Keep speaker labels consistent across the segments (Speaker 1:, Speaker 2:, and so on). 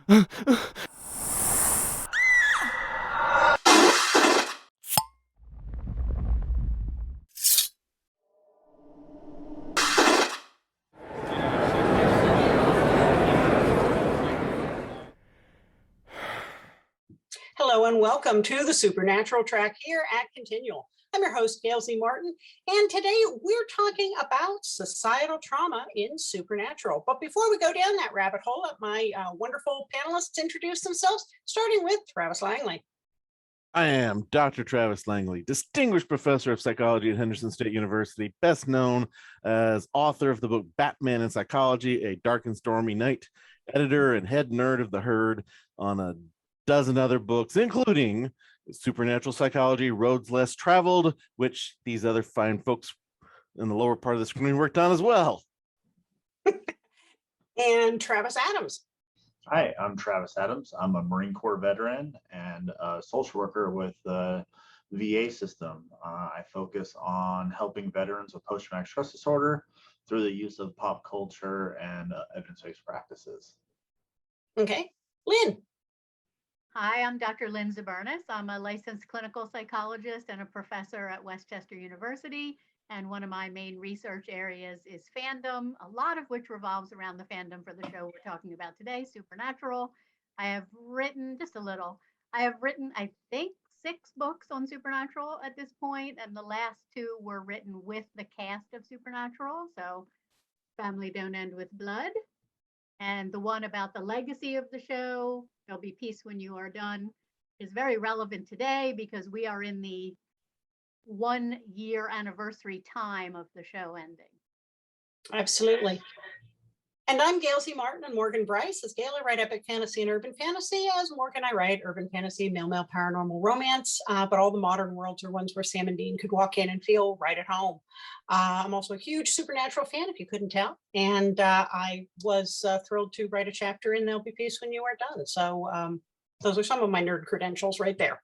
Speaker 1: Hello and welcome to the Supernatural Track here at Continual. I'm your host, Gail Z. Martin, and today we're talking about societal trauma in Supernatural. But before we go down that rabbit hole, let my wonderful panelists introduce themselves, starting with Travis Langley.
Speaker 2: I am Dr. Travis Langley, Distinguished Professor of Psychology at Henderson State University, best known as author of the book Batman and Psychology, A Dark and Stormy Night, editor and head nerd of the herd on a dozen other books, including Supernatural Psychology, Roads Less Traveled, which these other fine folks in the lower part of the screen worked on as well.
Speaker 1: And Travis Adams.
Speaker 3: Hi, I'm Travis Adams. I'm a Marine Corps veteran and a social worker with the VA system. I focus on helping veterans with post-traumatic stress disorder through the use of pop culture and evidence-based practices.
Speaker 1: Okay, Lynn.
Speaker 4: Hi, I'm Dr. Lynn Zubernis. I'm a licensed clinical psychologist and a professor at Winchesters University. And one of my main research areas is fandom, a lot of which revolves around the fandom for the show we're talking about today, Supernatural. I have written I think 6 books on Supernatural at this point, and the last 2 were written with the cast of Supernatural. So Family Don't End with Blood. And the one about the legacy of the show, There'll Be Peace When You Are Done, is very relevant today because we are in the 1-year anniversary time of the show ending.
Speaker 1: Absolutely. And I'm Gail Z. Martin, and Morgan Bryce. As Gail, I write epic fantasy and urban fantasy. As Morgan, I write urban fantasy, male paranormal romance, but all the modern worlds are ones where Sam and Dean could walk in and feel right at home. I'm also a huge Supernatural fan, if you couldn't tell. And I was thrilled to write a chapter in There'll Be Peace When You Are Done. So those are some of my nerd credentials right there.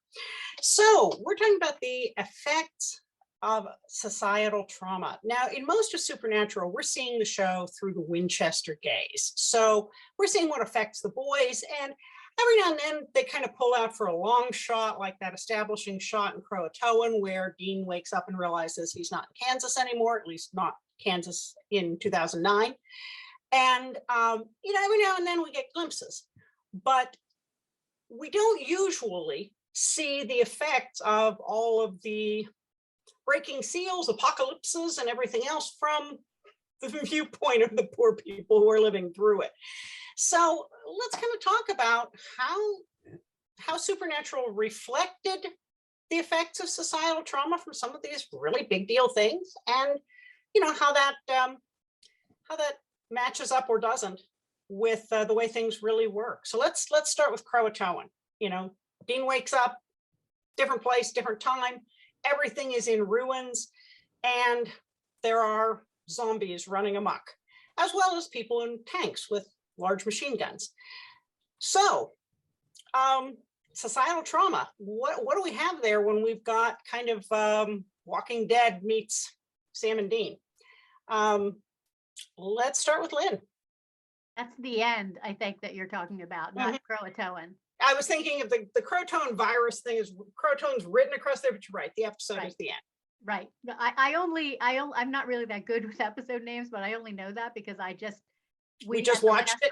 Speaker 1: So we're talking about the effects of societal trauma. Now, in most of Supernatural, we're seeing the show through the Winchester gaze. So we're seeing what affects the boys, and every now and then they kind of pull out for a long shot, like that establishing shot in Croatoan, where Dean wakes up and realizes he's not in Kansas anymore, at least not Kansas in 2009. And, every now and then we get glimpses, but we don't usually see the effects of all of the breaking seals, apocalypses, and everything else from the viewpoint of the poor people who are living through it. So let's kind of talk about how Supernatural reflected the effects of societal trauma from some of these really big deal things, and how that matches up or doesn't with the way things really work. So let's start with Croatoan. Dean wakes up, different place, different time. Everything is in ruins, and there are zombies running amok, as well as people in tanks with large machine guns. So, societal trauma, what do we have there when we've got kind of Walking Dead meets Sam and Dean? Let's start with Lynn.
Speaker 4: That's the end, I think, that you're talking about, not Croatoan.
Speaker 1: I was thinking of the Croatoan virus thing. Is Croatoan's written across there, but you're right. The episode is the end.
Speaker 4: Right. I'm not really that good with episode names, but I only know that because we just watched it.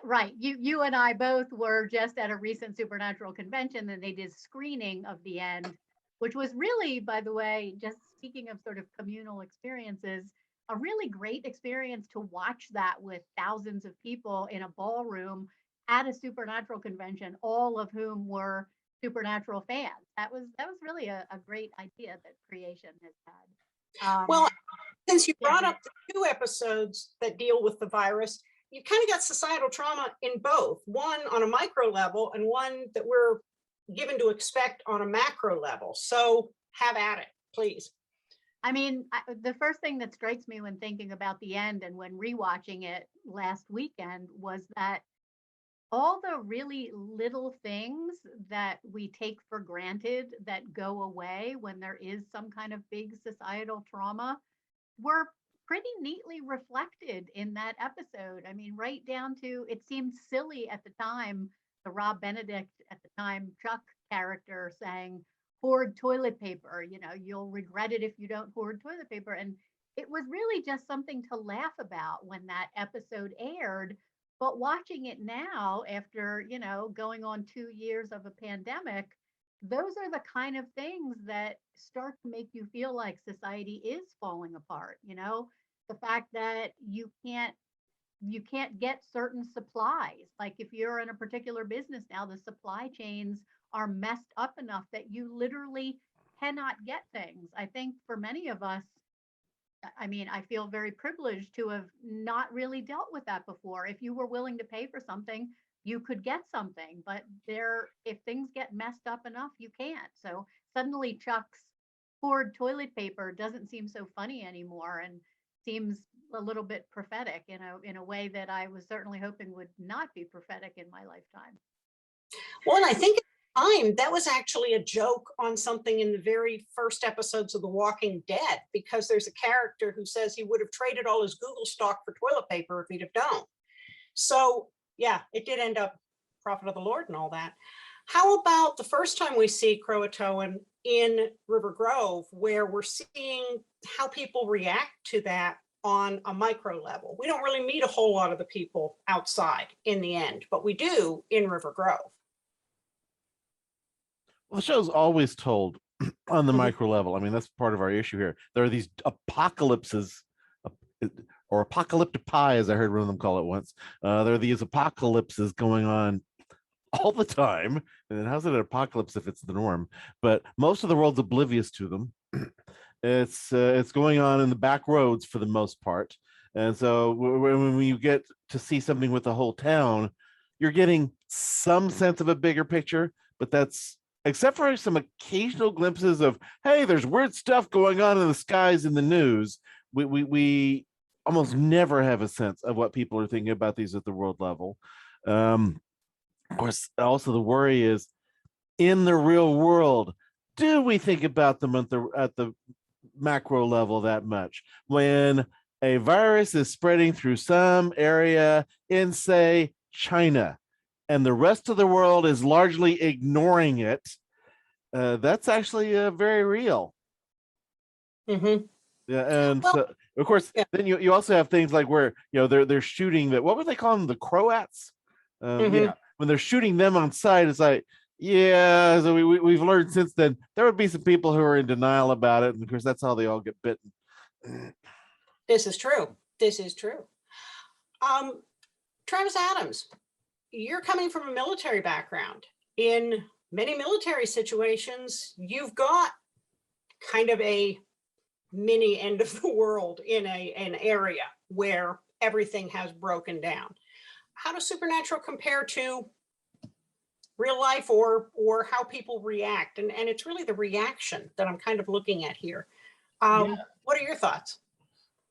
Speaker 4: Right. You and I both were just at a recent Supernatural convention, and they did screening of the end, which was really, by the way, just speaking of sort of communal experiences, a really great experience to watch that with thousands of people in a ballroom at a Supernatural convention, all of whom were Supernatural fans. That was really a great idea that creation has had.
Speaker 1: Well, since you brought up the 2 episodes that deal with the virus, you kind of got societal trauma in both, one on a micro level and one that we're given to expect on a macro level. So have at it, please.
Speaker 4: I mean, the first thing that strikes me when thinking about the end and when rewatching it last weekend was that all the really little things that we take for granted that go away when there is some kind of big societal trauma were pretty neatly reflected in that episode. I mean, right down to, it seemed silly at the time, the Rob Benedict at the time Chuck character saying, hoard toilet paper, you'll regret it if you don't hoard toilet paper. And it was really just something to laugh about when that episode aired. But watching it now, after, going on 2 years of a pandemic, those are the kind of things that start to make you feel like society is falling apart. The fact that you can't get certain supplies. Like if you're in a particular business now, the supply chains are messed up enough that you literally cannot get things. I think for many of us, I mean, I feel very privileged to have not really dealt with that before. If you were willing to pay for something, you could get something, but if things get messed up enough, you can't. So suddenly Chuck's poured toilet paper doesn't seem so funny anymore and seems a little bit prophetic in a way that I was certainly hoping would not be prophetic in my lifetime.
Speaker 1: Well, and I think at the time that was actually a joke on something in the very first episodes of The Walking Dead, because there's a character who says he would have traded all his Google stock for toilet paper if he'd have known. So yeah, it did end up prophet of the Lord and all that. How about the first time we see Croatoan in River Grove, where we're seeing how people react to that on a micro level? We don't really meet a whole lot of the people outside in the end, but we do in River Grove.
Speaker 2: Well, the show's always told on the micro level. I mean, that's part of our issue here. There are these apocalypses, or apocalyptic pie, as I heard one of them call it once. There are these apocalypses going on all the time. And how's it an apocalypse if it's the norm? But most of the world's oblivious to them. It's going on in the back roads for the most part. And so when you get to see something with the whole town, you're getting some sense of a bigger picture, but that's, except for some occasional glimpses of, hey, there's weird stuff going on in the skies in the news, we almost never have a sense of what people are thinking about these at the world level. Of course, also the worry is, in the real world, do we think about them at the macro level that much? When a virus is spreading through some area in, say, China, and the rest of the world is largely ignoring it, that's actually very real.
Speaker 1: Mm-hmm.
Speaker 2: Yeah, and so, of course, then you also have things like where they're shooting that. What would they call them? The Croats. Yeah, when they're shooting them on sight, it's like, yeah. So we've learned since then there would be some people who are in denial about it, and of course that's how they all get bitten.
Speaker 1: This is true. This is true. Travis Adams, you're coming from a military background. In many military situations, you've got kind of a mini end of the world in an area where everything has broken down. How does supernatural compare to real life, or how people react? And it's really the reaction that I'm kind of looking at here. What are your thoughts?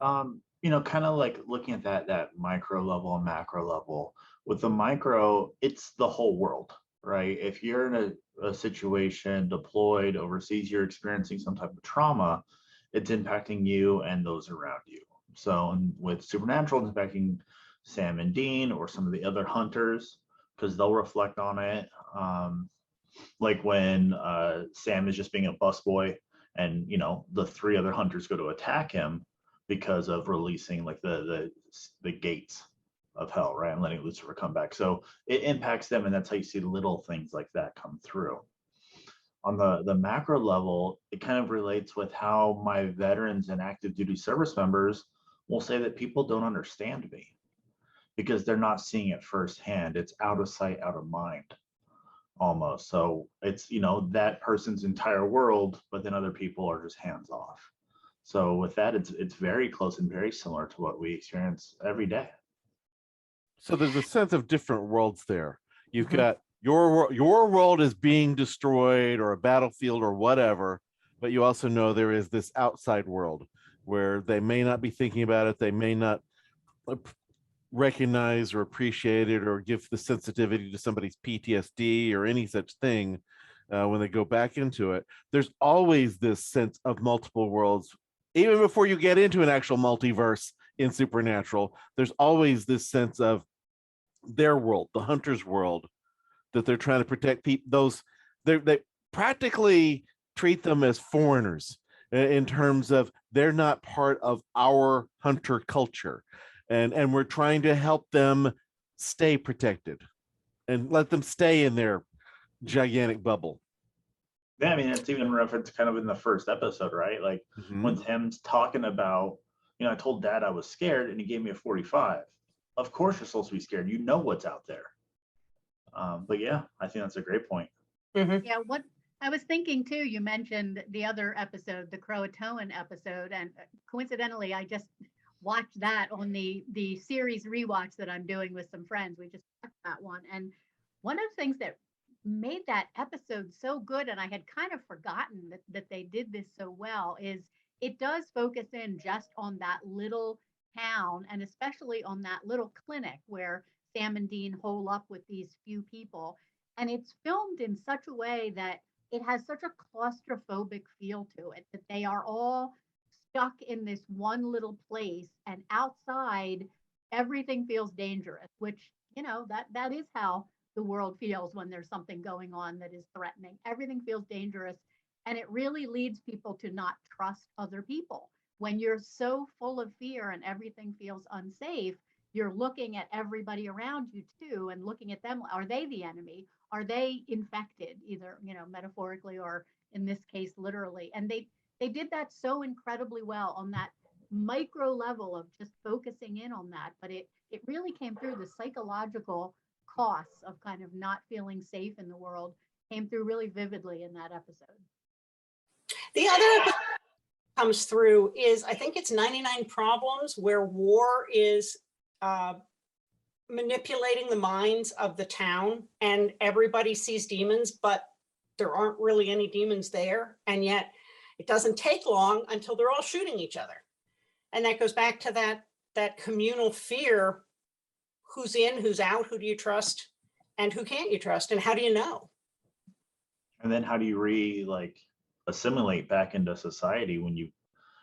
Speaker 3: Kind of like looking at that micro level and macro level. With the micro, it's the whole world, right? If you're in a situation deployed overseas, you're experiencing some type of trauma, it's impacting you and those around you. So with supernatural, it's impacting Sam and Dean or some of the other hunters, because they'll reflect on it. Like when Sam is just being a busboy, and the three other hunters go to attack him because of releasing like the gates of hell, right, and letting Lucifer come back. So it impacts them, and that's how you see little things like that come through. On the macro level, it kind of relates with how my veterans and active duty service members will say that people don't understand me because they're not seeing it firsthand. It's out of sight, out of mind, almost. So it's, that person's entire world, but then other people are just hands off. So with that, it's very close and very similar to what we experience every day.
Speaker 2: So there's a sense of different worlds there. You've got your world is being destroyed, or a battlefield or whatever, but you also know there is this outside world where they may not be thinking about it. They may not recognize or appreciate it or give the sensitivity to somebody's PTSD or any such thing when they go back into it. There's always this sense of multiple worlds even before you get into an actual multiverse in Supernatural, there's always this sense of their world, the hunter's world, that they're trying to protect people. They practically treat them as foreigners in terms of they're not part of our hunter culture, and we're trying to help them stay protected and let them stay in their gigantic bubble.
Speaker 3: Yeah, I mean, it's even referenced kind of in the first episode, right? Like when Tim's talking about, I told Dad I was scared and he gave me a 45. Of course you're supposed to be scared. You know what's out there. But yeah, I think that's a great point.
Speaker 4: Yeah, what I was thinking too, you mentioned the other episode, the Croatoan episode, and coincidentally, I just watched that on the series rewatch that I'm doing with some friends. We just watched that one, and one of the things that made that episode so good, and I had kind of forgotten that they did this so well, is it does focus in just on that little town, and especially on that little clinic where Sam and Dean hole up with these few people. And it's filmed in such a way that it has such a claustrophobic feel to it, that they are all stuck in this one little place, and outside everything feels dangerous, which, that is how the world feels when there's something going on that is threatening. Everything feels dangerous, and it really leads people to not trust other people. When you're so full of fear and everything feels unsafe, you're looking at everybody around you too and looking at them. Are they the enemy? Are they infected, either, metaphorically or in this case, literally? And they did that so incredibly well on that micro level of just focusing in on that. But it really came through. The psychological costs of kind of not feeling safe in the world came through really vividly in that episode.
Speaker 1: The other episode comes through is, I think it's 99 Problems, where war is manipulating the minds of the town, and everybody sees demons, but there aren't really any demons there. And yet it doesn't take long until they're all shooting each other. And that goes back to that communal fear. Who's in, who's out, who do you trust, and who can't you trust, and how do you know?
Speaker 3: And then how do you assimilate back into society when you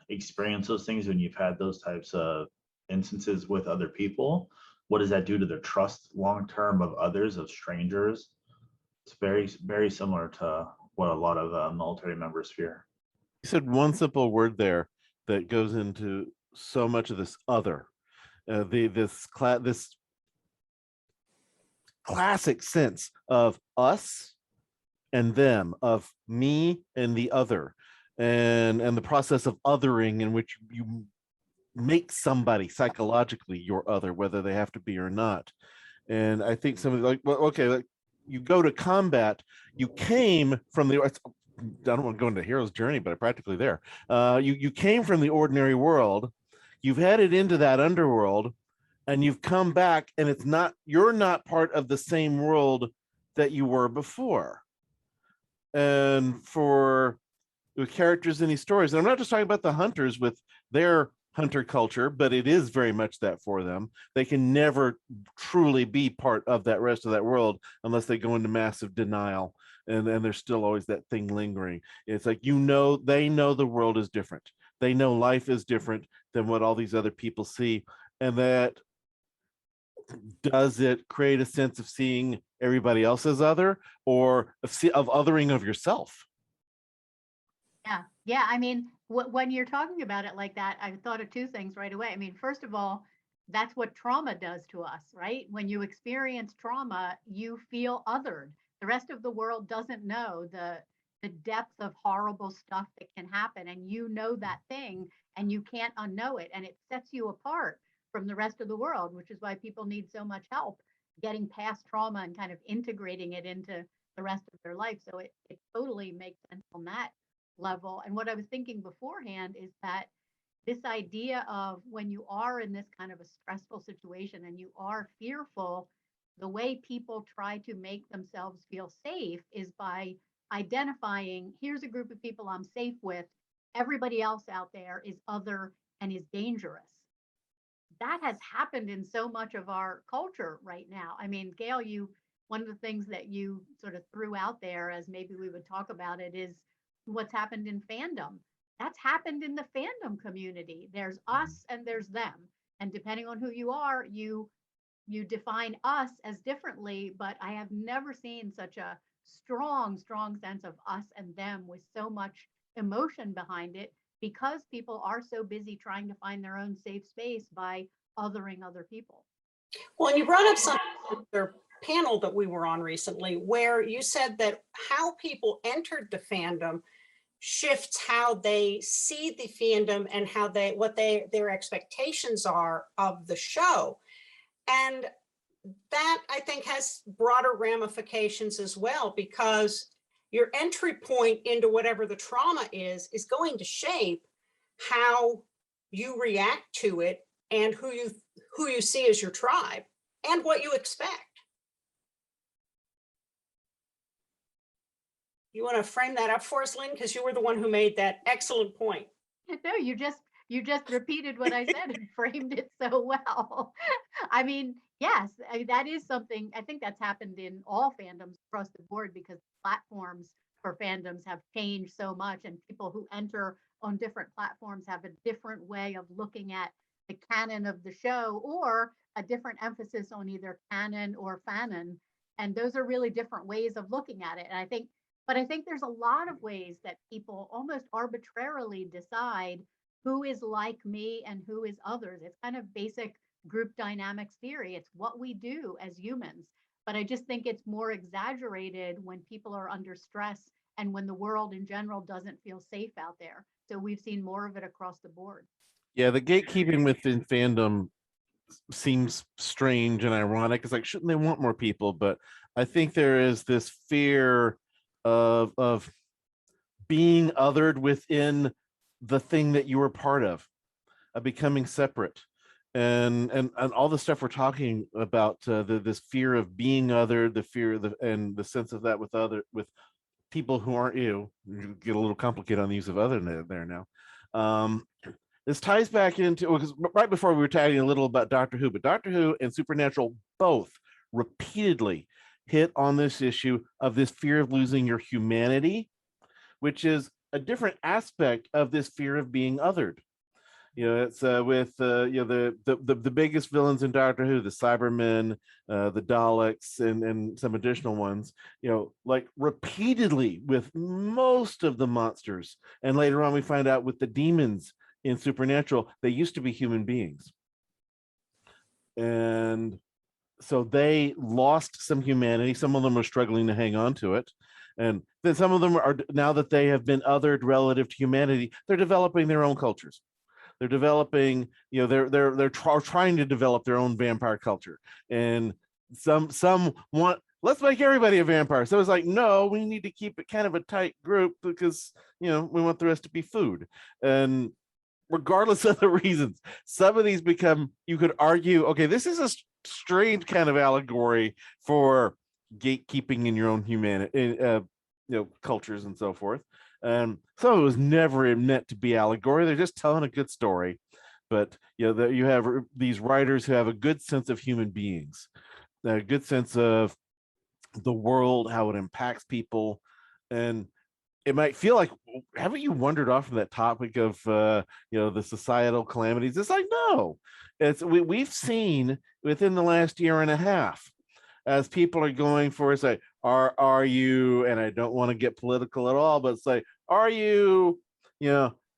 Speaker 3: experience those things, when you've had those types of instances with other people? What does that do to their trust long term of others, of strangers? It's very, very similar to what a lot of military members fear.
Speaker 2: You said one simple word there that goes into so much of this other, this classic sense of us and them, of me and the other, and the process of othering, in which you make somebody psychologically your other, whether they have to be or not. And I think somebody like you go to combat, you came from the, I don't want to go into hero's journey, but I'm practically there. You came from the ordinary world, you've headed into that underworld, and you've come back, and you're not part of the same world that you were before. And for the characters in these stories, and I'm not just talking about the hunters with their hunter culture, but it is very much that for them. They can never truly be part of that rest of that world unless they go into massive denial, and there's still always that thing lingering. It's like, they know the world is different. They know life is different than what all these other people see. And that, does it create a sense of seeing everybody else as other, or of othering of yourself?
Speaker 4: Yeah. I mean, when you're talking about it like that, I thought of two things right away. I mean, first of all, that's what trauma does to us, right? When you experience trauma, you feel othered. The rest of the world doesn't know the depth of horrible stuff that can happen, and you know that thing, and you can't unknow it, and it sets you apart from the rest of the world, which is why people need so much help getting past trauma and kind of integrating it into the rest of their life. So it totally makes sense on that level. And what I was thinking beforehand is that this idea of when you are in this kind of a stressful situation and you are fearful, the way people try to make themselves feel safe is by identifying, here's a group of people I'm safe with. Everybody else out there is other and is dangerous. That has happened in so much of our culture right now. I mean, Gail, one of the things that you sort of threw out there as maybe we would talk about it is what's happened in fandom. that's happened in the fandom community. There's us and there's them. And depending on who you are, you define us as differently, but I have never seen such a strong sense of us and them with so much emotion behind it, because people are so busy trying to find their own safe space by othering other people.
Speaker 1: Well, and you brought up some other panel that we were on recently where you said that how people entered the fandom shifts how they see the fandom and how their expectations are of the show. And that, I think, has broader ramifications as well, because your entry point into whatever the trauma is going to shape how you react to it and who you see as your tribe and what you expect. You want to frame that up for us, Lynn, because you were the one who made that excellent point.
Speaker 4: No, you just repeated what I said and framed it so well. I mean, yes, that is something. I think that's happened in all fandoms across the board, because platforms for fandoms have changed so much, and people who enter on different platforms have a different way of looking at the canon of the show, or a different emphasis on either canon or fanon. And those are really different ways of looking at it. And I think there's a lot of ways that people almost arbitrarily decide who is like me and who is others. It's kind of basic group dynamics theory. It's what we do as humans. But I just think it's more exaggerated when people are under stress and when the world in general doesn't feel safe out there. So we've seen more of it across the board.
Speaker 2: Yeah, the gatekeeping within fandom seems strange and ironic. It's like, shouldn't they want more people? But I think there is this fear of being othered within the thing that you were part of becoming separate, and all the stuff we're talking about, this fear of being othered, the fear of and the sense of that with people who aren't you. You get a little complicated on the use of other there now. This ties back into, because right before we were talking a little about Doctor Who, but Doctor Who and Supernatural both repeatedly hit on this issue of this fear of losing your humanity, which is a different aspect of this fear of being othered. It's with the biggest villains in Doctor Who, the Cybermen, the Daleks, and some additional ones. Like repeatedly with most of the monsters, and later on we find out with the demons in Supernatural, they used to be human beings, and so they lost some humanity. Some of them are struggling to hang on to it. And then some of them are, now that they have been othered relative to humanity, they're developing their own cultures. They're developing, they're trying to develop their own vampire culture. And some want, let's make everybody a vampire. So it's like, no, we need to keep it kind of a tight group because, we want the rest to be food. And regardless of the reasons, some of these become, you could argue, okay, this is a strange kind of allegory for gatekeeping in your own humanity, cultures and so forth. Some of it was never meant to be allegory. They're just telling a good story. But you have these writers who have a good sense of human beings, a good sense of the world, how it impacts people. And it might feel like, haven't you wandered off from that topic of the societal calamities? It's like, no, we've seen within the last year and a half, as people are going for, say, are you, and I don't want to get political at all, but say, are you,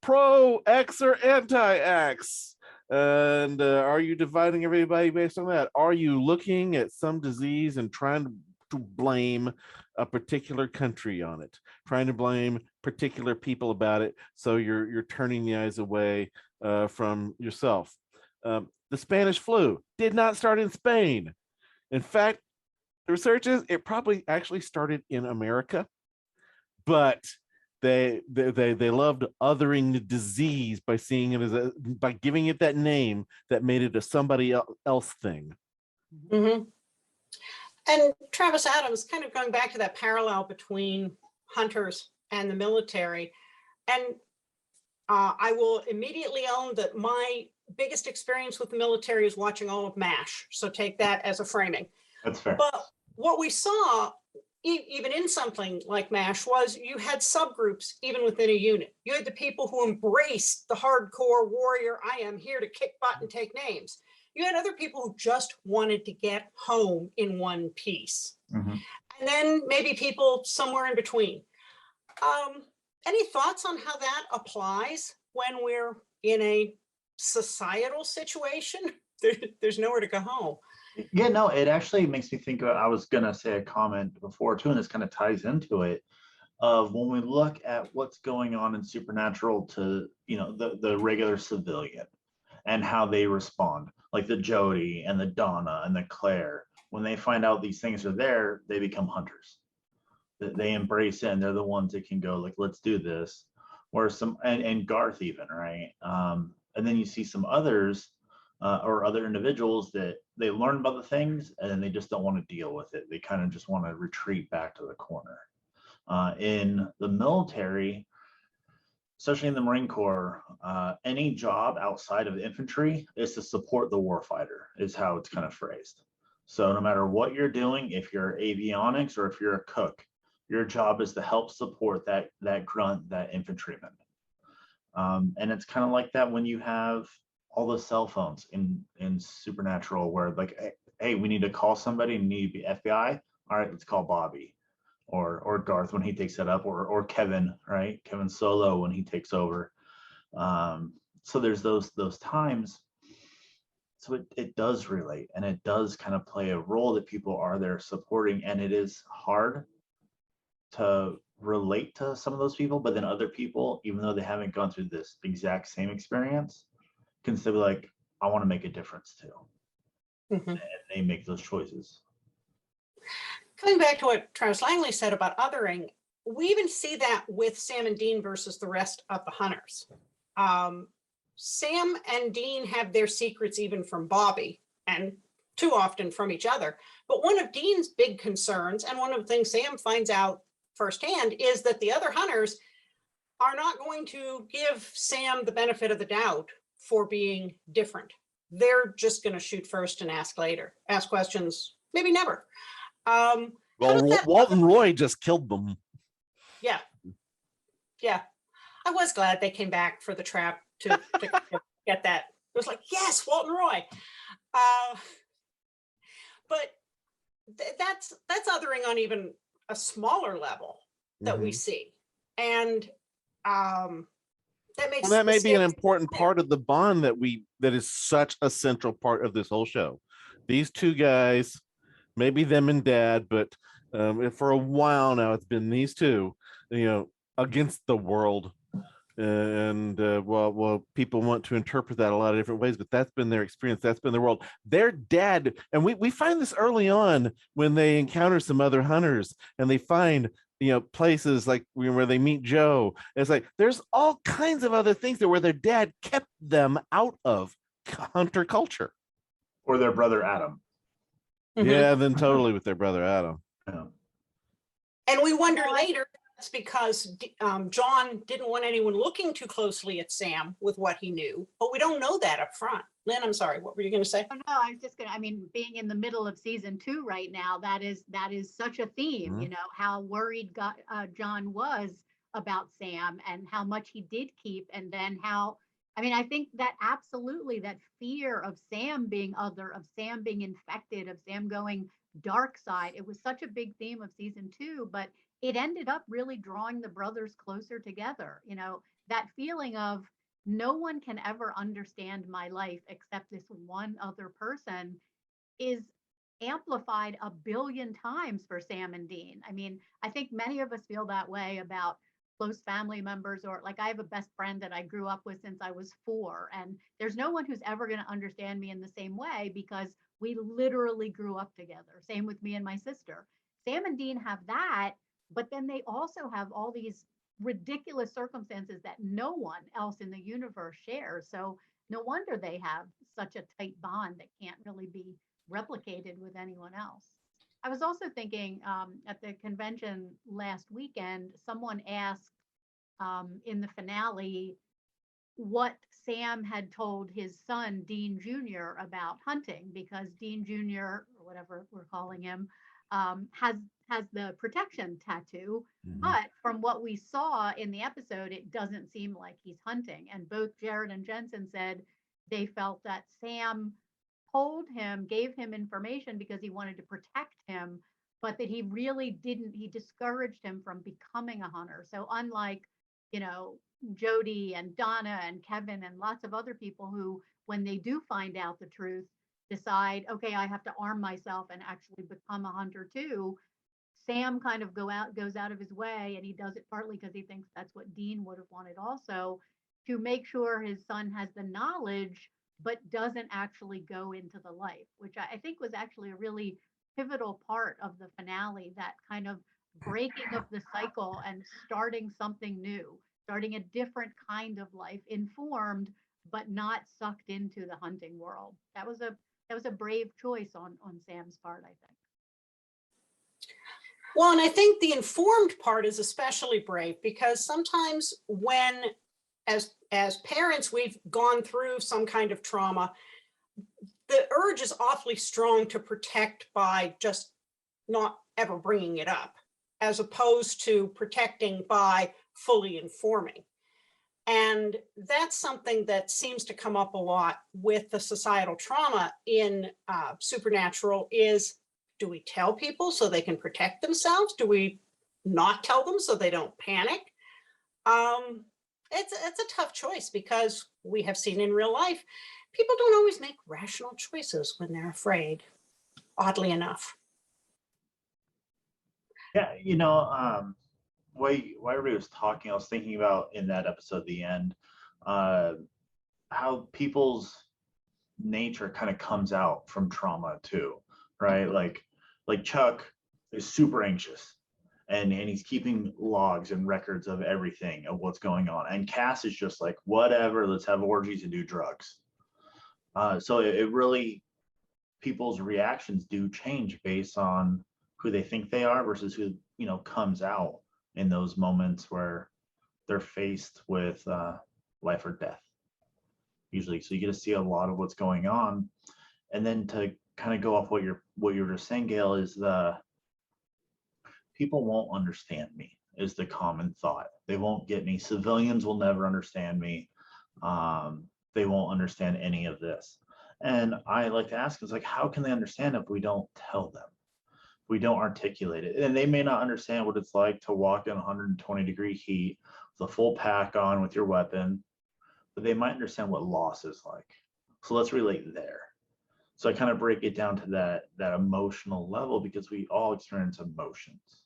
Speaker 2: pro X or anti X? And are you dividing everybody based on that? Are you looking at some disease and trying to blame a particular country on it, trying to blame particular people about it, so you're turning the eyes away from yourself? The Spanish flu did not start in Spain. In fact, the research is it probably actually started in America, but they loved othering the disease by seeing it by giving it that name that made it a somebody else thing.
Speaker 1: Mm-hmm. And Travis Adams, kind of going back to that parallel between hunters and the military, and I will immediately own that my biggest experience with the military is watching all of MASH. So take that as a framing.
Speaker 3: That's fair.
Speaker 1: But what we saw even in something like MASH, was you had subgroups even within a unit. You had the people who embraced the hardcore warrior, I am here to kick butt and take names. You had other people who just wanted to get home in one piece.
Speaker 3: Mm-hmm.
Speaker 1: And then maybe people somewhere in between. Any thoughts on how that applies when we're in a societal situation? There's nowhere to go home.
Speaker 3: Yeah, no, it actually makes me think I was going to say a comment before too, and this kind of ties into it, of when we look at what's going on in Supernatural to, the regular civilian and how they respond, like the Jody and the Donna and the Claire. When they find out these things are there, they become hunters. They embrace it, and they're the ones that can go like, let's do this. Or and Garth even, right? And then you see some others or other individuals that they learn about the things and then they just don't want to deal with it. They kind of just want to retreat back to the corner. In the military, especially in the Marine Corps, any job outside of infantry is to support the warfighter, is how it's kind of phrased. So no matter what you're doing, if you're avionics or if you're a cook, your job is to help support that grunt, that infantryman. And it's kind of like that when you have all the cell phones in Supernatural, where like, hey, we need to call somebody, need to be FBI. All right, let's call Bobby, or Garth when he takes it up, or Kevin, right? Kevin Solo when he takes over. So there's those times. So it does relate, and it does kind of play a role that people are there supporting, and it is hard to relate to some of those people, but then other people, even though they haven't gone through this exact same experience, can still be like, I want to make a difference too.
Speaker 1: Mm-hmm.
Speaker 3: And they make those choices.
Speaker 1: Coming back to what Travis Langley said about othering, we even see that with Sam and Dean versus the rest of the hunters. Sam and Dean have their secrets even from Bobby, and too often from each other. But one of Dean's big concerns, and one of the things Sam finds out firsthand, is that the other hunters are not going to give Sam the benefit of the doubt for being different. They're just going to shoot first and ask later, ask questions, maybe never.
Speaker 2: Well, Walton Roy just killed them.
Speaker 1: Yeah. I was glad they came back for the trap to get that. It was like, yes, Walton Roy. But that's othering on even a smaller level that we see. And that makes
Speaker 2: that may be an important part of the bond that is such a central part of this whole show. These two guys, maybe them and Dad, but for a while now it's been these two, against the world. And well, people want to interpret that a lot of different ways, but that's been their experience. That's been their world. Their dad, and we find this early on when they encounter some other hunters and they find places like where they meet Joe. It's like there's all kinds of other things there where their dad kept them out of hunter culture,
Speaker 3: or their brother Adam.
Speaker 2: Yeah, then totally with their brother Adam.
Speaker 3: Yeah.
Speaker 1: And we wonder later, that's because John didn't want anyone looking too closely at Sam with what he knew, but we don't know that up front. Lynn, I'm sorry, what were you going to say?
Speaker 4: Oh, no, I was just going to, being in the middle of season 2 right now, that is such a theme, how worried John was about Sam and how much he did keep, and then how, I think that absolutely that fear of Sam being other, of Sam being infected, of Sam going dark side, it was such a big theme of season 2, but it ended up really drawing the brothers closer together. That feeling of no one can ever understand my life except this one other person is amplified a billion times for Sam and Dean. I think many of us feel that way about close family members, or like I have a best friend that I grew up with since I was 4, and there's no one who's ever going to understand me in the same way because we literally grew up together. Same with me and my sister. Sam and Dean have that, but then they also have all these ridiculous circumstances that no one else in the universe shares. So no wonder they have such a tight bond that can't really be replicated with anyone else. I was also thinking at the convention last weekend, someone asked in the finale what Sam had told his son, Dean Jr., about hunting, because Dean Jr., or whatever we're calling him, has the protection tattoo. But from what we saw in the episode, it doesn't seem like he's hunting. And both Jared and Jensen said they felt that Sam told him, gave him information because he wanted to protect him, but that he really didn't, he discouraged him from becoming a hunter. So unlike, Jody and Donna and Kevin and lots of other people who, when they do find out the truth, decide, okay, I have to arm myself and actually become a hunter too. Sam kind of goes out of his way, and he does it partly because he thinks that's what Dean would have wanted also, to make sure his son has the knowledge, but doesn't actually go into the life, which I think was actually a really pivotal part of the finale, that kind of breaking of the cycle and starting something new, starting a different kind of life, informed, but not sucked into the hunting world. That was a brave choice on Sam's part, I think.
Speaker 1: Well, and I think the informed part is especially brave, because sometimes when, as parents, we've gone through some kind of trauma, the urge is awfully strong to protect by just not ever bringing it up, as opposed to protecting by fully informing. And that's something that seems to come up a lot with the societal trauma in Supernatural is, do we tell people so they can protect themselves? Do we not tell them so they don't panic? It's a tough choice, because we have seen in real life, people don't always make rational choices when they're afraid, oddly enough.
Speaker 3: Yeah, while everybody was talking, I was thinking about in that episode at the end, how people's nature kind of comes out from trauma too, right? Like Chuck is super anxious, and he's keeping logs and records of everything, of what's going on. And Cass is just like, whatever, let's have orgies and do drugs. So it really, people's reactions do change based on who they think they are versus who, comes out in those moments where they're faced with life or death, usually. So you get to see a lot of what's going on. And then to kind of go off what you're just saying, Gail, is the people won't understand me is the common thought. They won't get me. Civilians will never understand me. They won't understand any of this. And I like to ask, is like, how can they understand if we don't tell them? We don't articulate it. And they may not understand what it's like to walk in 120-degree heat with a full pack on with your weapon, but they might understand what loss is like. So let's relate there. So I kind of break it down to that emotional level, because we all experience emotions.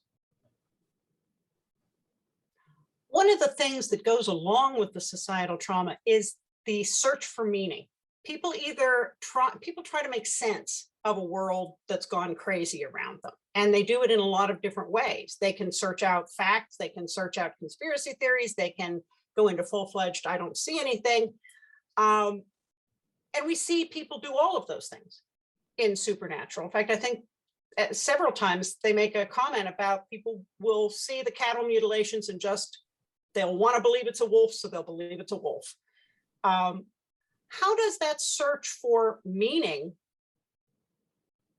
Speaker 1: One of the things that goes along with the societal trauma is the search for meaning. People try to make sense of a world that's gone crazy around them, and they do it in a lot of different ways. They can search out facts, they can search out conspiracy theories, they can go into full-fledged I don't see anything. And we see people do all of those things in Supernatural. In fact, I think several times they make a comment about people will see the cattle mutilations and just, they'll want to believe it's a wolf, so they'll believe it's a wolf. How does that search for meaning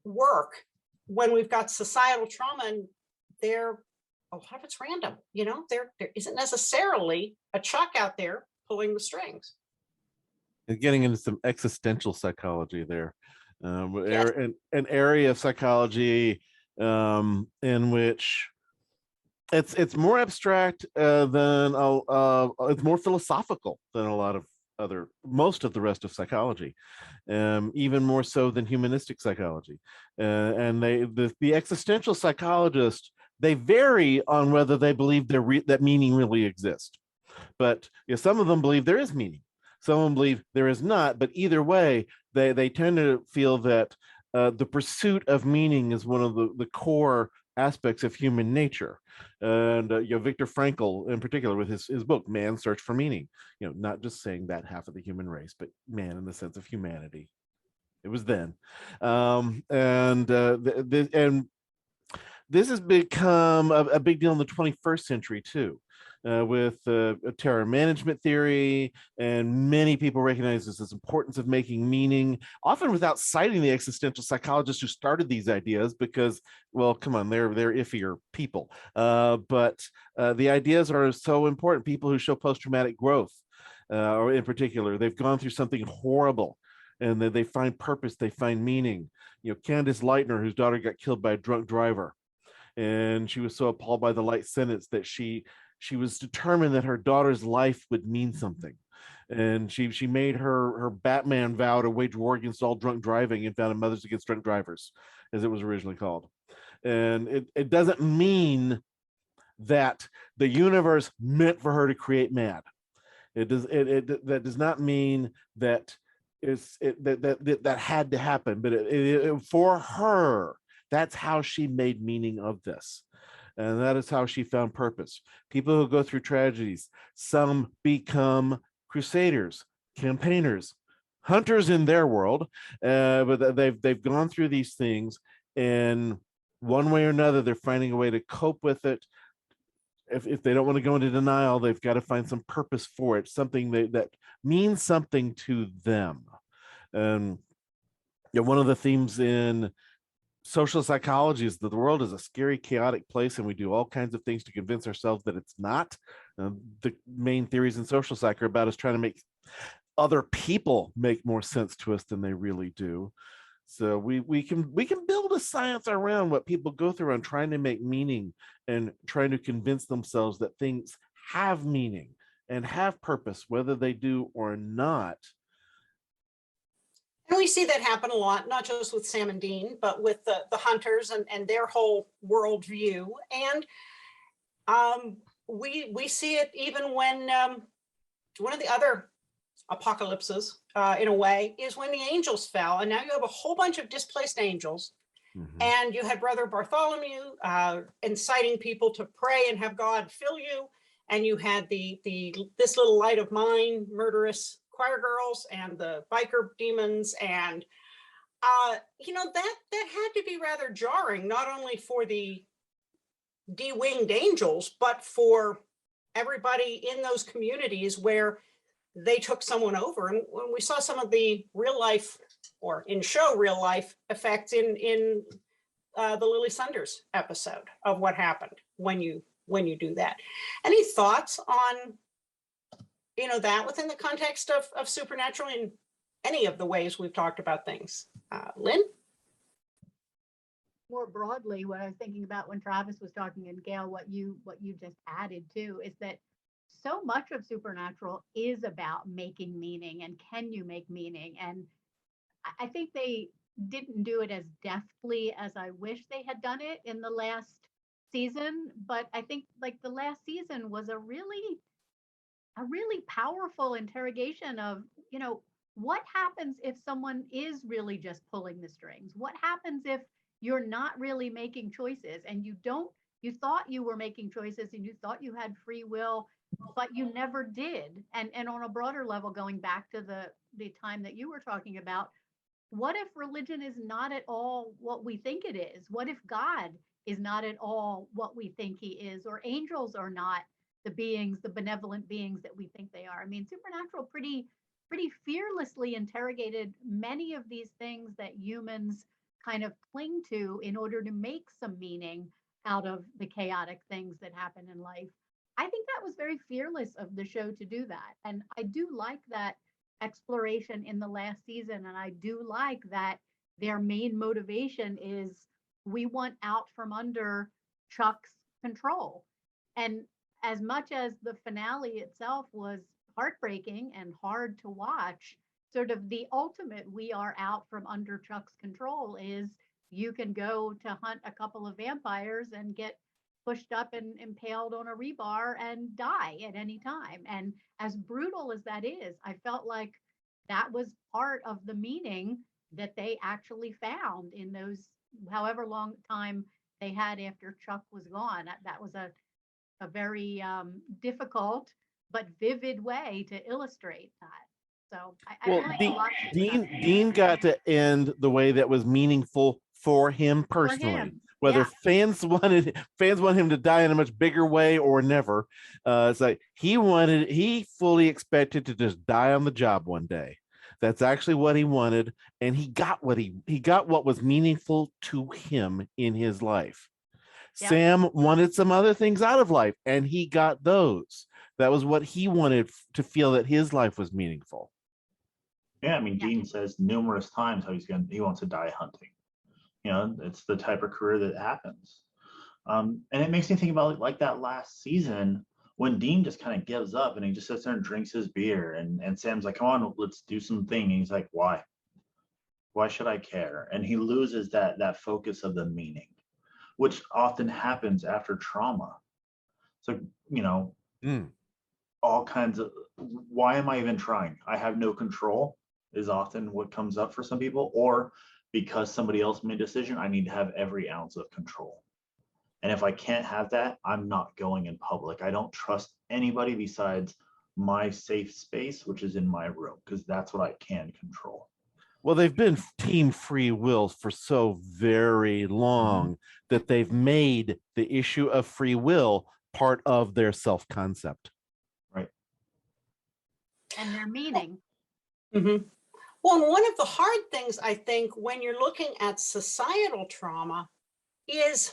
Speaker 1: work when we've got societal trauma and a lot of it's random? There isn't necessarily a Chuck out there pulling the strings.
Speaker 2: And getting into some existential psychology there,
Speaker 1: Yes.
Speaker 2: an area of psychology in which it's more abstract than it's more philosophical than a lot of most of the rest of psychology, even more so than humanistic psychology. And the existential psychologists, they vary on whether they believe that meaning really exists. But some of them believe there is meaning. Some of them believe there is not. But either way, they tend to feel that the pursuit of meaning is one of the core aspects of human nature. And Viktor Frankl in particular, with his book Man's Search for Meaning, not just saying that half of the human race, but man in the sense of humanity. It was then. And this has become a big deal in the 21st century too. with terror management theory, and many people recognize this importance of making meaning, often without citing the existential psychologists who started these ideas, because, well, come on, they're iffier people. But the ideas are so important. People who show post-traumatic growth, or in particular, they've gone through something horrible, and they find purpose, they find meaning. You know, Candace Lightner, whose daughter got killed by a drunk driver, and she was so appalled by the light sentence that she was determined that her daughter's life would mean something, and she made her Batman vow to wage war against all drunk driving, and founded Mothers Against Drunk Drivers, as it was originally called. And it doesn't mean that the universe meant for her to create mad. That does not mean that that had to happen, but for her, that's how she made meaning of this. And that is how she found purpose. People who go through tragedies, some become crusaders, campaigners, hunters in their world, but they've gone through these things, and one way or another, they're finding a way to cope with it. If they don't want to go into denial, they've got to find some purpose for it, something that means something to them. And you know, one of the themes in social psychology is that the world is a scary, chaotic place, and we do all kinds of things to convince ourselves that it's not. The main theories in social psych are about us trying to make other people make more sense to us than they really do. So we can build a science around what people go through on trying to make meaning, and trying to convince themselves that things have meaning and have purpose, whether they do or not.
Speaker 1: And we see that happen a lot, not just with Sam and Dean, but with the hunters and their whole worldview. And we see it even when one of the other apocalypses, in a way, is when the angels fell. And now you have a whole bunch of displaced angels. Mm-hmm. And you had Brother Bartholomew inciting people to pray and have God fill you. And you had this little light of mine, murderous choir girls, and the biker demons. And, you know, that had to be rather jarring, not only for the de-winged angels, but for everybody in those communities where they took someone over. And when we saw some of the real life, or in show real life effects in the Lily Sunders episode of what happened when you do that. Any thoughts on, you know, that within the context of supernatural in any of the ways we've talked about things? Lynn?
Speaker 4: More broadly, what I was thinking about when Travis was talking, and Gail, what you just added too, is that so much of supernatural is about making meaning, and can you make meaning? And I think they didn't do it as deftly as I wish they had done it in the last season, but I think like the last season was a really powerful interrogation of, you know, what happens if someone is really just pulling the strings? What happens if you're not really making choices, and you thought you were making choices, and you thought you had free will, but you never did? And on a broader level, going back to the time that you were talking about, what if religion is not at all what we think it is? What if God is not at all what we think he is, or angels are not the beings, the benevolent beings that we think they are? I mean, Supernatural pretty fearlessly interrogated many of these things that humans kind of cling to in order to make some meaning out of the chaotic things that happen in life. I think that was very fearless of the show to do that. And I do like that exploration in the last season. And I do like that their main motivation is, we want out from under Chuck's control. And as much as the finale itself was heartbreaking and hard to watch, sort of the ultimate we are out from under Chuck's control is, you can go to hunt a couple of vampires and get pushed up and impaled on a rebar and die at any time. And as brutal as that is, I felt like that was part of the meaning that they actually found in those however long time they had after Chuck was gone. That was a very difficult but vivid way to illustrate that. So
Speaker 2: Dean got to end the way that was meaningful for him personally. whether
Speaker 4: Yeah.
Speaker 2: fans want him to die in a much bigger way or never. It's like he fully expected to just die on the job one day. That's actually what he wanted, and he got what was meaningful to him in his life.
Speaker 4: Yep.
Speaker 2: Sam wanted some other things out of life, and he got those. That was what he wanted, to feel that his life was meaningful.
Speaker 3: Yeah, I mean,
Speaker 4: Yeah.
Speaker 3: Dean says numerous times how he wants to die hunting. You know, it's the type of career that happens. And it makes me think about like that last season when Dean just kind of gives up and he just sits there and drinks his beer, and Sam's like, come on, let's do something. And he's like, why? Why should I care? And he loses that focus of the meaning, which often happens after trauma. So, you know, all kinds of, why am I even trying? I have no control is often what comes up for some people, or because somebody else made a decision, I need to have every ounce of control. And if I can't have that, I'm not going in public. I don't trust anybody besides my safe space, which is in my room, because that's what I can control.
Speaker 2: Well, they've been team free will for so very long that they've made the issue of free will part of their self-concept.
Speaker 3: Right.
Speaker 4: And their meaning.
Speaker 1: Mm-hmm. Well, and one of the hard things, I think, when you're looking at societal trauma is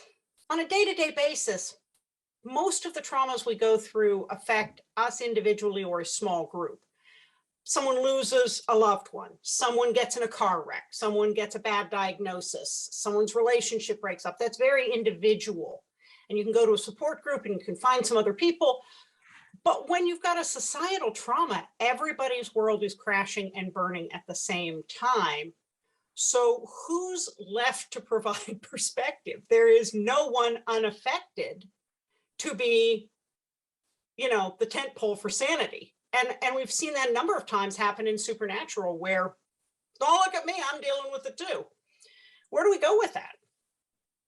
Speaker 1: on a day-to-day basis, most of the traumas we go through affect us individually or a small group. Someone loses a loved one, someone gets in a car wreck, someone gets a bad diagnosis, someone's relationship breaks up. That's very individual. And you can go to a support group and you can find some other people. But when you've got a societal trauma, everybody's world is crashing and burning at the same time. So who's left to provide perspective? There is no one unaffected to be, you know, the tent pole for sanity. And we've seen that a number of times happen in Supernatural, where, don't look at me, I'm dealing with it too. Where do we go with that?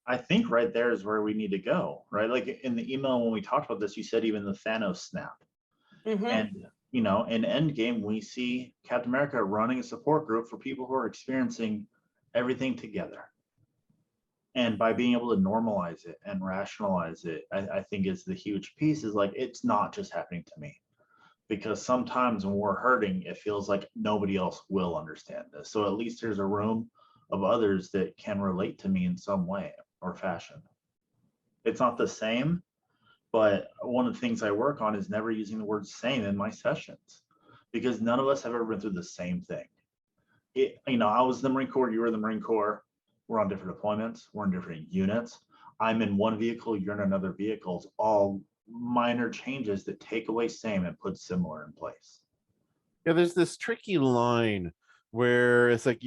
Speaker 3: I think right there is where we need to go, right? Like in the email when we talked about this, you said even the Thanos snap. And, you know, in Endgame, we see Captain America running a support group for people who are experiencing everything together. And by being able to normalize it and rationalize it, I think is the huge piece, is like, it's not just happening to me. Because sometimes when we're hurting, it feels like nobody else will understand this. So at least there's a room of others that can relate to me in some way or fashion. It's not the same, but one of the things I work on is never using the word same in my sessions, because none of us have ever been through the same thing. You know, I was in the Marine Corps, you were in the Marine Corps. We're on different deployments, we're in different units. I'm in one vehicle, you're in another vehicle. It's all minor changes that take away same and put similar in place.
Speaker 2: Yeah, there's this tricky line where it's like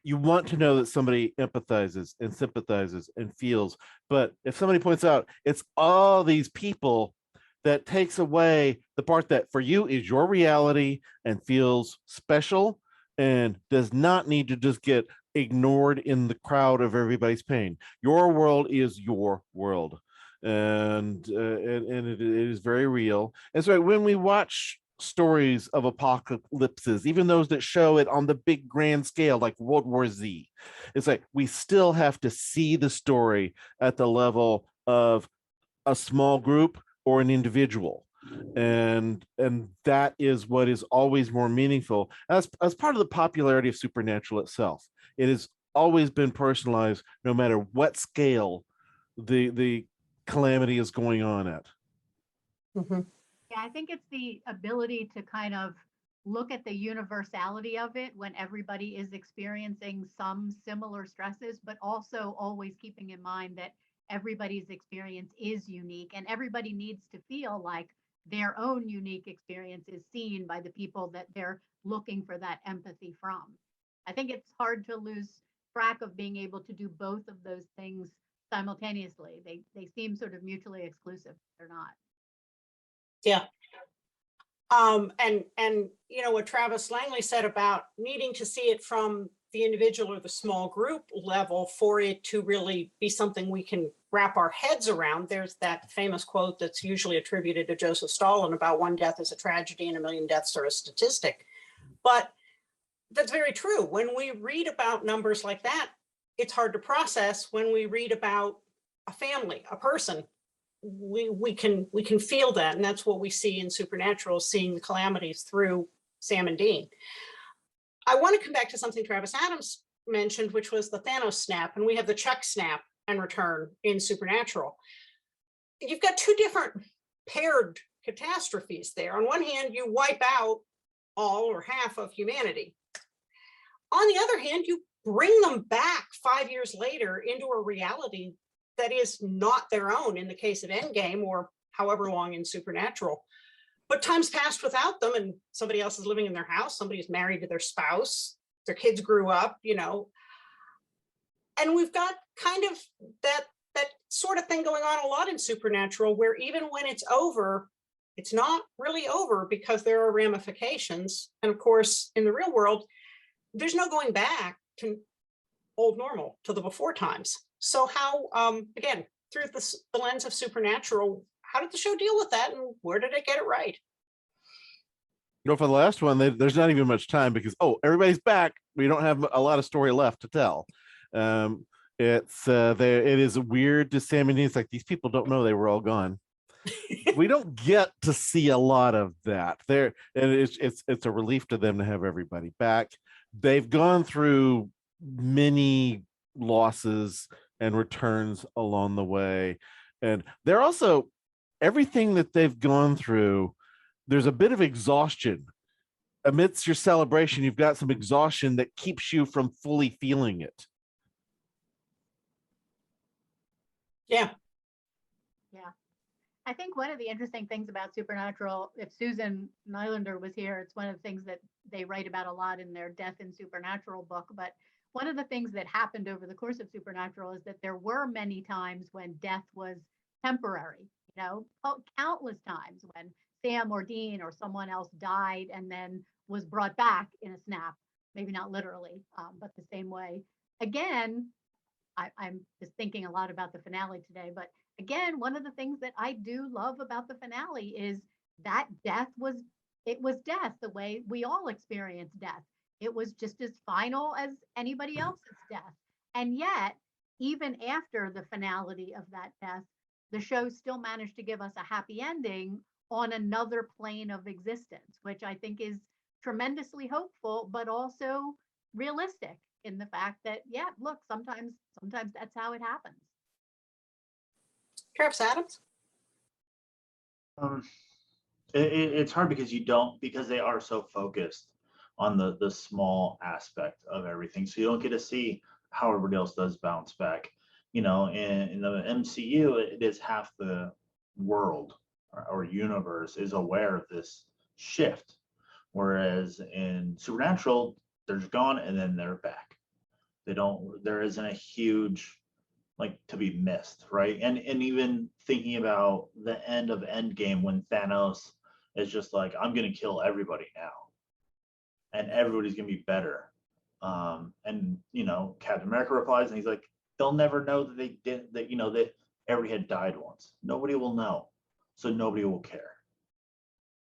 Speaker 2: you want to know that somebody empathizes and sympathizes and feels, but if somebody points out it's all these people, that takes away the part that for you is your reality and feels special and does not need to just get ignored in the crowd of everybody's pain. Your world is your world. And it is very real. And so when we watch stories of apocalypses, even those that show it on the big grand scale, like World War Z, it's like we still have to see the story at the level of a small group or an individual. And that is what is always more meaningful as part of the popularity of Supernatural itself. It has always been personalized, no matter what scale the calamity is going on at.
Speaker 4: Yeah, I think it's the ability to kind of look at the universality of it when everybody is experiencing some similar stresses, but also always keeping in mind that everybody's experience is unique and everybody needs to feel like their own unique experience is seen by the people that they're looking for that empathy from. I think it's hard to lose track of being able to do both of those things simultaneously. They seem sort of mutually exclusive. They're not.
Speaker 1: Yeah. And you know what Travis Langley said about needing to see it from the individual or the small group level for it to really be something we can wrap our heads around. There's that famous quote that's usually attributed to Joseph Stalin about one death is a tragedy and a million deaths are a statistic. But that's very true. When we read about numbers like that, it's hard to process when we read about a family, a person. We can feel that, and that's what we see in Supernatural, seeing the calamities through Sam and Dean. I want to come back to something Travis Adams mentioned, which was the Thanos snap, and we have the Chuck snap and return in Supernatural. You've got two different paired catastrophes there. On one hand, you wipe out all or half of humanity. On the other hand, you bring them back 5 years later into a reality that is not their own in the case of Endgame, or however long in Supernatural. But time's passed without them, and somebody else is living in their house, somebody's married to their spouse, their kids grew up, and we've got kind of that sort of thing going on a lot in Supernatural, where even when it's over, it's not really over because there are ramifications. And of course, in the real world, there's no going back to old normal, to the before times. So how, again, through the lens of Supernatural, how did the show deal with that, and where did it get it right?
Speaker 2: For the last one, there's not even much time because, everybody's back. We don't have a lot of story left to tell. It is weird to Sam and Dean. It's like, these people don't know they were all gone. We don't get to see a lot of that there, and it's a relief to them to have everybody back. They've gone through many losses and returns along the way, and they're also, everything that they've gone through, there's a bit of exhaustion amidst your celebration. You've got some exhaustion that keeps you from fully feeling it.
Speaker 1: Yeah.
Speaker 4: I think one of the interesting things about Supernatural, if Susan Nylander was here, it's one of the things that they write about a lot in their Death in Supernatural book. But one of the things that happened over the course of Supernatural is that there were many times when death was temporary, countless times when Sam or Dean or someone else died and then was brought back in a snap, maybe not literally, but the same way. Again, I'm just thinking a lot about the finale today, but again, one of the things that I do love about the finale is that death was death the way we all experience death. It was just as final as anybody else's death. And yet, even after the finality of that death, the show still managed to give us a happy ending on another plane of existence, which I think is tremendously hopeful, but also realistic in the fact that, look, sometimes that's how it happens.
Speaker 1: Travis Adams?
Speaker 3: It's hard because they are so focused on the small aspect of everything. So you don't get to see how everybody else does bounce back. In the MCU, it is half the world or universe is aware of this shift. Whereas in Supernatural, they're gone and then they're back. There isn't a huge to be missed, right? And even thinking about the end of Endgame when Thanos is just like, I'm gonna kill everybody now, and everybody's gonna be better. And Captain America replies, and he's like, they'll never know that they did that. That everybody had died once. Nobody will know, so nobody will care.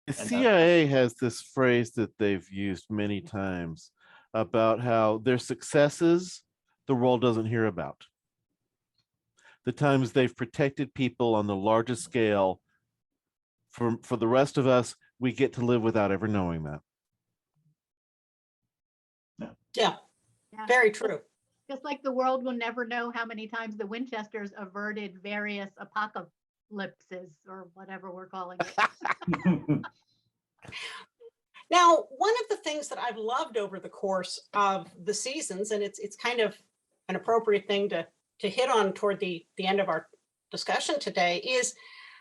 Speaker 2: The CIA has this phrase that they've used many times about how their successes the world doesn't hear about. The times they've protected people on the largest scale, for the rest of us, we get to live without ever knowing that.
Speaker 1: Yeah. Very true.
Speaker 4: Just like the world will never know how many times the Winchesters averted various apocalypses or whatever we're calling it.
Speaker 1: Now, one of the things that I've loved over the course of the seasons, and it's kind of an appropriate thing to hit on toward the end of our discussion today, is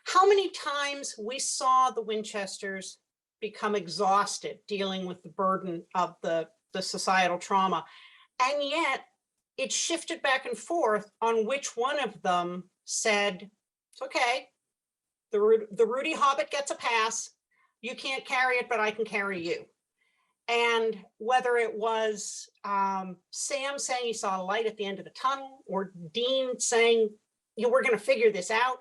Speaker 1: how many times we saw the Winchesters become exhausted dealing with the burden of the societal trauma. And yet it shifted back and forth on which one of them said, it's okay, the Rudy Hobbit gets a pass. You can't carry it, but I can carry you. And whether it was Sam saying he saw a light at the end of the tunnel, or Dean saying, we're going to figure this out,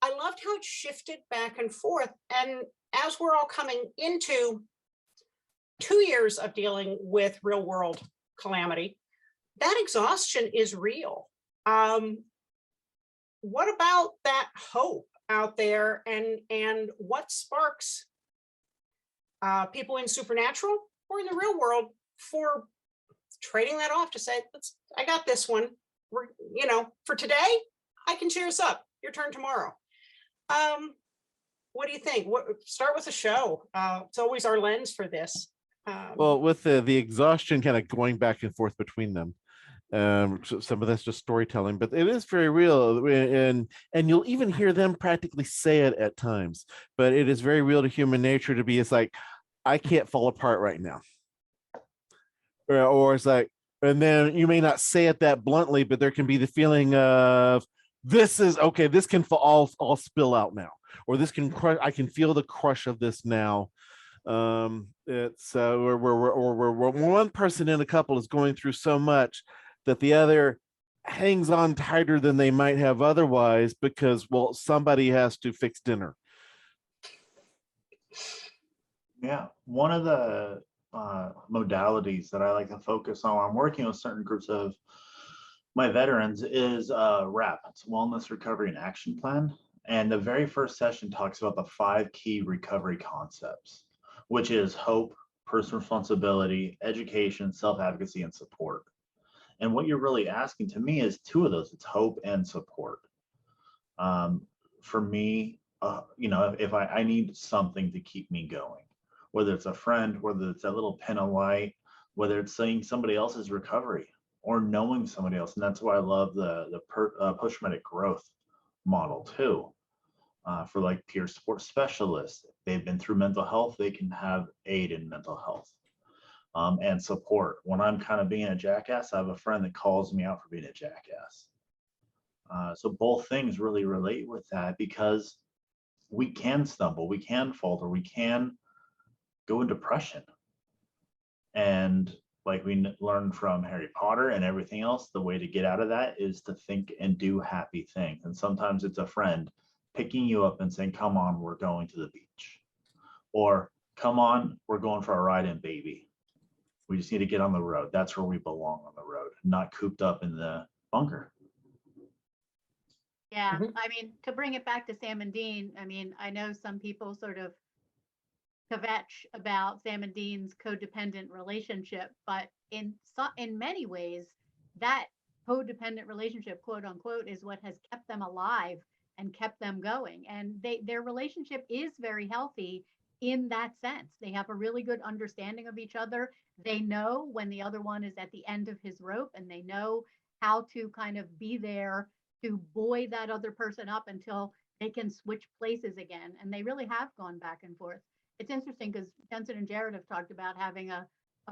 Speaker 1: I loved how it shifted back and forth. And as we're all coming into 2 years of dealing with real world calamity, that exhaustion is real. What about that hope out there, and what sparks people in supernatural or in the real world for trading that off to say, I got this one. We're, for today, I can cheer us up. Your turn tomorrow. What do you think? Start with a show. It's always our lens for this.
Speaker 2: Well, with the exhaustion kind of going back and forth between them. So some of that's just storytelling, but it is very real, and you'll even hear them practically say it at times. But it is very real to human nature to be, it's like, I can't fall apart right now, or it's like, and then you may not say it that bluntly, but there can be the feeling of, this is okay, this can all spill out now, or this can crush, I can feel the crush of this now. It's where one person in a couple is going through so much that the other hangs on tighter than they might have otherwise, because, well, somebody has to fix dinner.
Speaker 3: Yeah, one of the modalities that I like to focus on when I'm working with certain groups of my veterans is WRAP. It's Wellness, Recovery, and Action Plan. And the very first session talks about the 5 key recovery concepts, which is hope, personal responsibility, education, self-advocacy, and support. And what you're really asking to me is 2 of those. It's hope and support. For me, if I need something to keep me going, whether it's a friend, whether it's that little pin of light, whether it's seeing somebody else's recovery or knowing somebody else. And that's why I love the post-traumatic growth model too. For like peer support specialists, they've been through mental health, they can have aid in mental health. And support. When I'm kind of being a jackass, I have a friend that calls me out for being a jackass. So both things really relate with that, because we can stumble, we can falter, we can go in depression. And like we learned from Harry Potter and everything else, the way to get out of that is to think and do happy things. And sometimes it's a friend picking you up and saying, come on, we're going to the beach. Or come on, we're going for a ride in baby. We just need to get on the road. That's where we belong, on the road, not cooped up in the bunker.
Speaker 4: Yeah, I mean, to bring it back to Sam and Dean, I mean, I know some people sort of kvetch about Sam and Dean's codependent relationship, but in many ways, that codependent relationship, quote unquote, is what has kept them alive and kept them going. And their relationship is very healthy in that sense. They have a really good understanding of each other. They know when the other one is at the end of his rope, and they know how to kind of be there to buoy that other person up until they can switch places again. And they really have gone back and forth. It's interesting because Jensen and Jared have talked about having a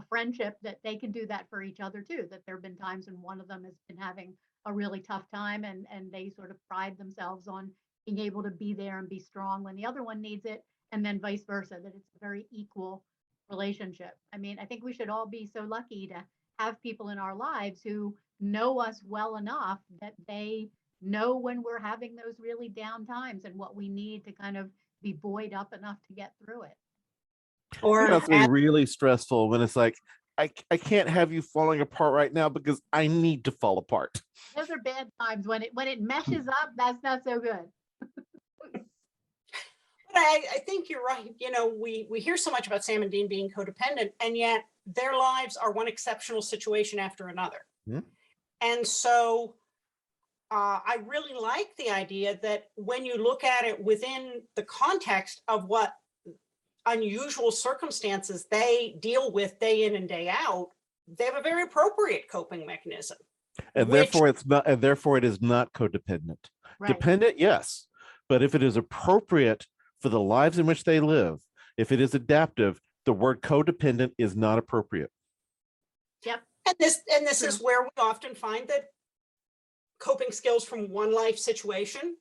Speaker 4: friendship that they can do that for each other too, that there have been times when one of them has been having a really tough time, and they sort of pride themselves on being able to be there and be strong when the other one needs it, and then vice versa, that it's a very equal relationship. I mean, I think we should all be so lucky to have people in our lives who know us well enough that they know when we're having those really down times and what we need to kind of be buoyed up enough to get through it.
Speaker 1: Or
Speaker 2: That's really stressful when it's like, I can't have you falling apart right now because I need to fall apart.
Speaker 4: Those are bad times when it meshes up. That's not so good.
Speaker 1: But I think you're right. We hear so much about Sam and Dean being codependent, and yet their lives are one exceptional situation after another. And so I really like the idea that when you look at it within the context of what unusual circumstances they deal with day in and day out, they have a very appropriate coping mechanism.
Speaker 2: And therefore it's not, and therefore it is not codependent.
Speaker 4: Right.
Speaker 2: Dependent, yes. But if it is appropriate for the lives in which they live, if it is adaptive, the word codependent is not appropriate.
Speaker 4: Yep.
Speaker 1: And this is where we often find that coping skills from one life situation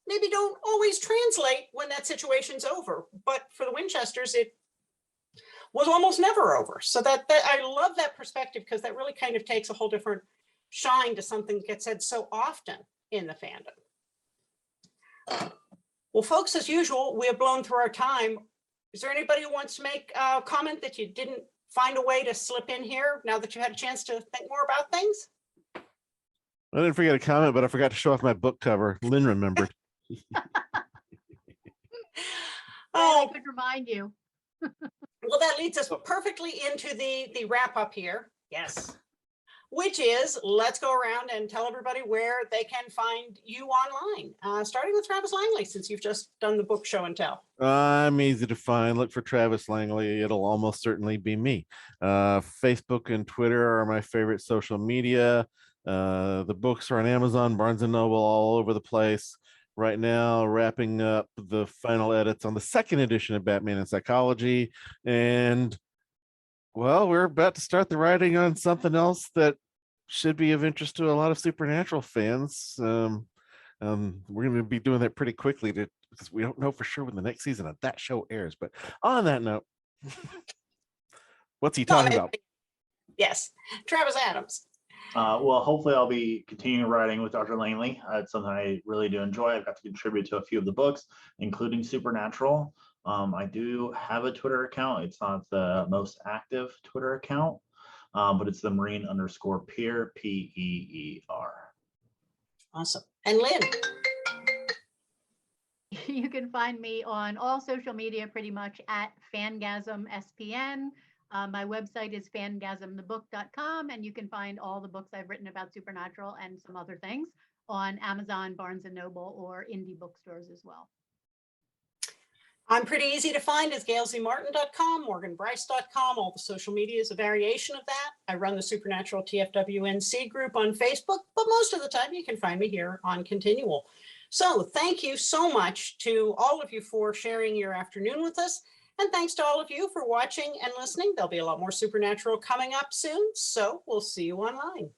Speaker 1: maybe don't always translate when that situation's over. But for the Winchesters, it was almost never over. So that I love that perspective, because that really kind of takes a whole different shine to something that gets said so often in the fandom. Well, folks, as usual, we have blown through our time. Is there anybody who wants to make a comment that you didn't find a way to slip in here now that you had a chance to think more about things?
Speaker 2: I didn't forget a comment, but I forgot to show off my book cover. Lynn remembered.
Speaker 4: I could remind you.
Speaker 1: Well, that leads us perfectly into the wrap up here. Yes. Which is, let's go around and tell everybody where they can find you online, starting with Travis Langley, since you've just done the book show and tell.
Speaker 2: I'm easy to find. Look for Travis Langley. It'll almost certainly be me. Facebook and Twitter are my favorite social media. The books are on Amazon, Barnes and Noble, all over the place. Right now, wrapping up the final edits on the second edition of Batman and Psychology. And, well, we're about to start the writing on something else that should be of interest to a lot of Supernatural fans. We're going to be doing that pretty quickly because we don't know for sure when the next season of that show airs. But on that note, what's he talking about?
Speaker 1: Yes, Travis Adams.
Speaker 3: Well, hopefully I'll be continuing writing with Dr. Langley. It's something I really do enjoy. I've got to contribute to a few of the books, including Supernatural. I do have a Twitter account. It's not the most active Twitter account, but it's the Marine_Peer, PEER.
Speaker 1: Awesome. And Lynn?
Speaker 4: You can find me on all social media pretty much at FangasmSPN. My website is fangasmthebook.com, and you can find all the books I've written about Supernatural and some other things on Amazon, Barnes and Noble, or indie bookstores as well.
Speaker 1: I'm pretty easy to find as GailesEMartin.com, MorganBryce.com. All the social media is a variation of that. I run the Supernatural TFWNC group on Facebook, but most of the time you can find me here on Continual. So thank you so much to all of you for sharing your afternoon with us. And thanks to all of you for watching and listening. There'll be a lot more Supernatural coming up soon, so we'll see you online.